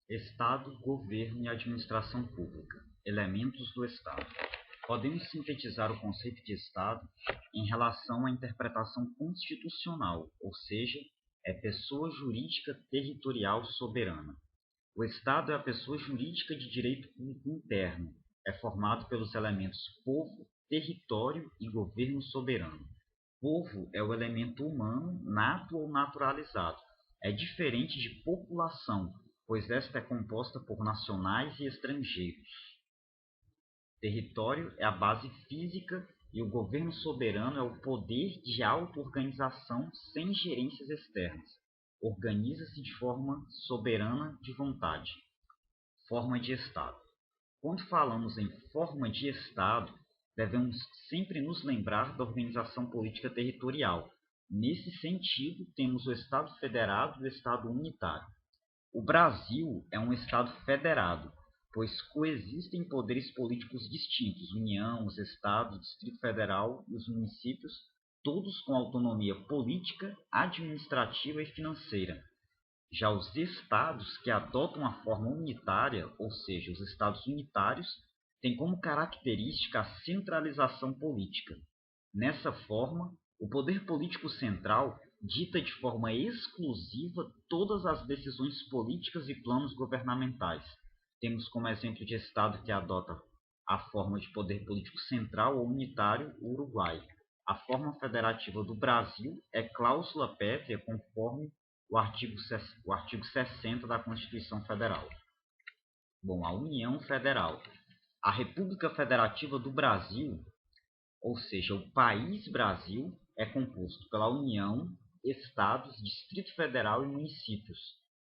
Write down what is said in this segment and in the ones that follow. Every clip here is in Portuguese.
Estado, governo e administração pública. Elementos do Estado. Podemos sintetizar o conceito de Estado em relação à interpretação constitucional, ou seja, é pessoa jurídica territorial soberana. O Estado é a pessoa jurídica de direito público interno. É formado pelos elementos povo, território e governo soberano. Povo é o elemento humano, nato ou naturalizado. É diferente de população, pois esta é composta por nacionais e estrangeiros. Território é a base física e o governo soberano é o poder de auto-organização sem gerências externas. Organiza-se de forma soberana de vontade. Forma de Estado. Quando falamos em forma de Estado, devemos sempre nos lembrar da organização política territorial. Nesse sentido, temos o Estado federado e o Estado unitário. O Brasil é um Estado federado, pois coexistem poderes políticos distintos, União, os Estados, o Distrito Federal e os municípios, todos com autonomia política, administrativa e financeira. Já os estados que adotam a forma unitária, ou seja, os estados unitários, têm como característica a centralização política. Nessa forma, o poder político central dita de forma exclusiva todas as decisões políticas e planos governamentais. Temos como exemplo de estado que adota a forma de poder político central ou unitário o Uruguai. A forma federativa do Brasil é cláusula pétrea conforme o artigo 60 da Constituição Federal. Bom, a União Federal. A República Federativa do Brasil, ou seja, o país Brasil, é composto pela União, Estados, Distrito Federal e municípios.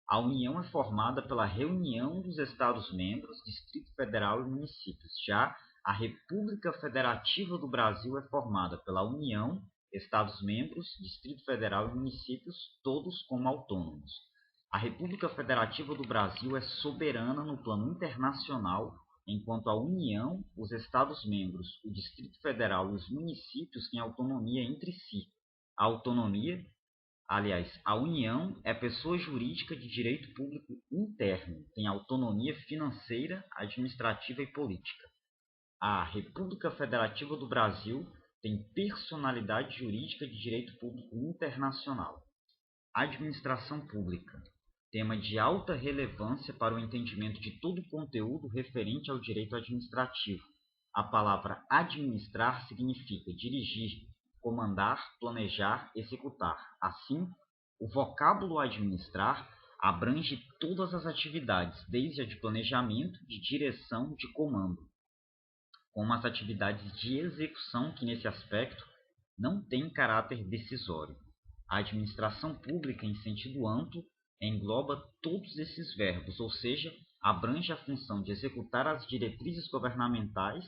A União é formada pela reunião dos Estados-membros, Distrito Federal e municípios. Já a República Federativa do Brasil é formada pela União, Estados-membros, Distrito Federal e municípios, todos como autônomos. A República Federativa do Brasil é soberana no plano internacional, enquanto a União, os Estados-membros, o Distrito Federal e os municípios têm autonomia entre si. A União é pessoa jurídica de direito público interno, tem autonomia financeira, administrativa e política. A República Federativa do Brasil tem personalidade jurídica de direito público internacional. Administração pública. Tema de alta relevância para o entendimento de todo o conteúdo referente ao direito administrativo. A palavra administrar significa dirigir, comandar, planejar, executar. Assim, o vocábulo administrar abrange todas as atividades, desde a de planejamento, de direção, de comando, como as atividades de execução que, nesse aspecto, não têm caráter decisório. A administração pública, em sentido amplo, engloba todos esses verbos, ou seja, abrange a função de executar as diretrizes governamentais,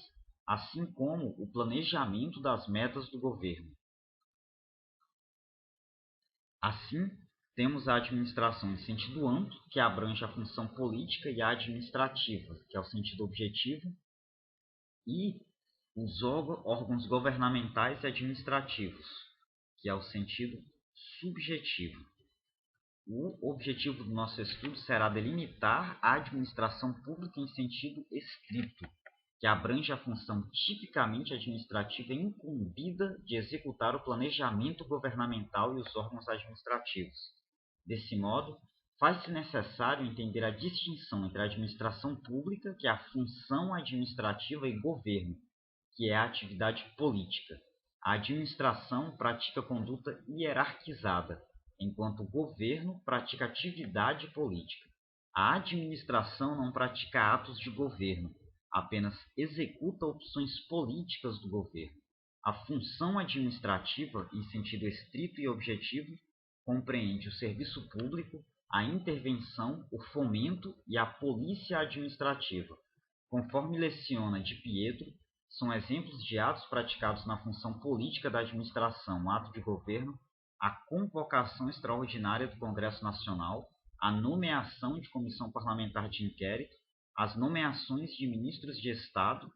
assim como o planejamento das metas do governo. Assim, temos a administração em sentido amplo, que abrange a função política, e a administrativa, que é o sentido objetivo, e os órgãos governamentais e administrativos, que é o sentido subjetivo. O objetivo do nosso estudo será delimitar a administração pública em sentido estrito, que abrange a função tipicamente administrativa incumbida de executar o planejamento governamental e os órgãos administrativos. Desse modo, faz-se necessário entender a distinção entre a administração pública, que é a função administrativa, e governo, que é a atividade política. A administração pratica conduta hierarquizada, enquanto o governo pratica atividade política. A administração não pratica atos de governo, apenas executa opções políticas do governo. A função administrativa, em sentido estrito e objetivo, compreende o serviço público, a intervenção, o fomento e a polícia administrativa. Conforme leciona de Pietro, são exemplos de atos praticados na função política da administração, ato de governo, a convocação extraordinária do Congresso Nacional, a nomeação de comissão parlamentar de inquérito, as nomeações de ministros de Estado,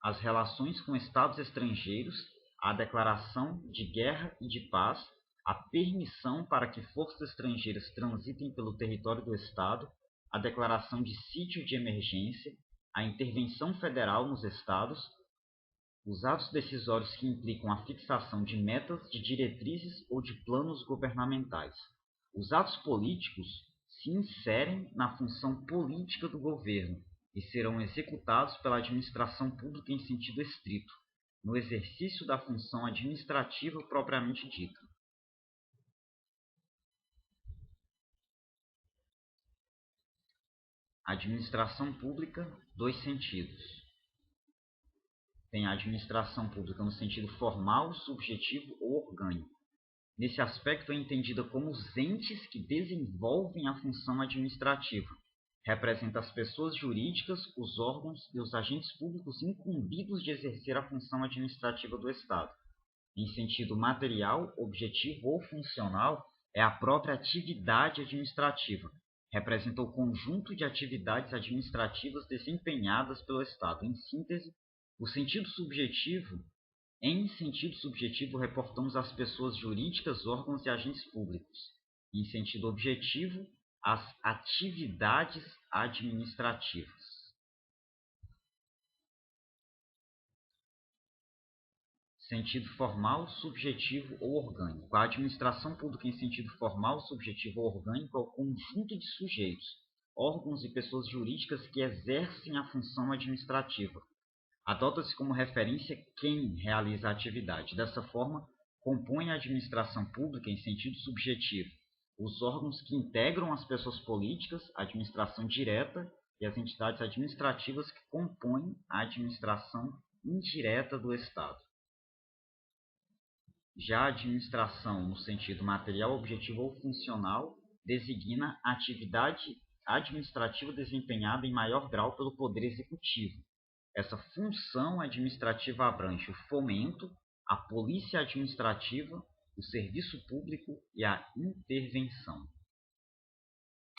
as relações com Estados estrangeiros, a declaração de guerra e de paz, a permissão para que forças estrangeiras transitem pelo território do Estado, a declaração de sítio de emergência, a intervenção federal nos estados, os atos decisórios que implicam a fixação de metas, de diretrizes ou de planos governamentais. Os atos políticos se inserem na função política do governo e serão executados pela administração pública em sentido estrito, no exercício da função administrativa propriamente dita. Administração pública, dois sentidos. Tem a administração pública no sentido formal, subjetivo ou orgânico. Nesse aspecto é entendida como os entes que desenvolvem a função administrativa. Representa as pessoas jurídicas, os órgãos e os agentes públicos incumbidos de exercer a função administrativa do Estado. Em sentido material, objetivo ou funcional, é a própria atividade administrativa. Representa o conjunto de atividades administrativas desempenhadas pelo Estado. Em síntese, em sentido subjetivo, reportamos as pessoas jurídicas, órgãos e agentes públicos. Em sentido objetivo, as atividades administrativas. Sentido formal, subjetivo ou orgânico. A administração pública em sentido formal, subjetivo ou orgânico é o conjunto de sujeitos, órgãos e pessoas jurídicas que exercem a função administrativa. Adota-se como referência quem realiza a atividade. Dessa forma, compõe a administração pública em sentido subjetivo os órgãos que integram as pessoas políticas, a administração direta e as entidades administrativas que compõem a administração indireta do Estado. Já a administração, no sentido material, objetivo ou funcional, designa a atividade administrativa desempenhada em maior grau pelo Poder Executivo. Essa função administrativa abrange o fomento, a polícia administrativa, o serviço público e a intervenção.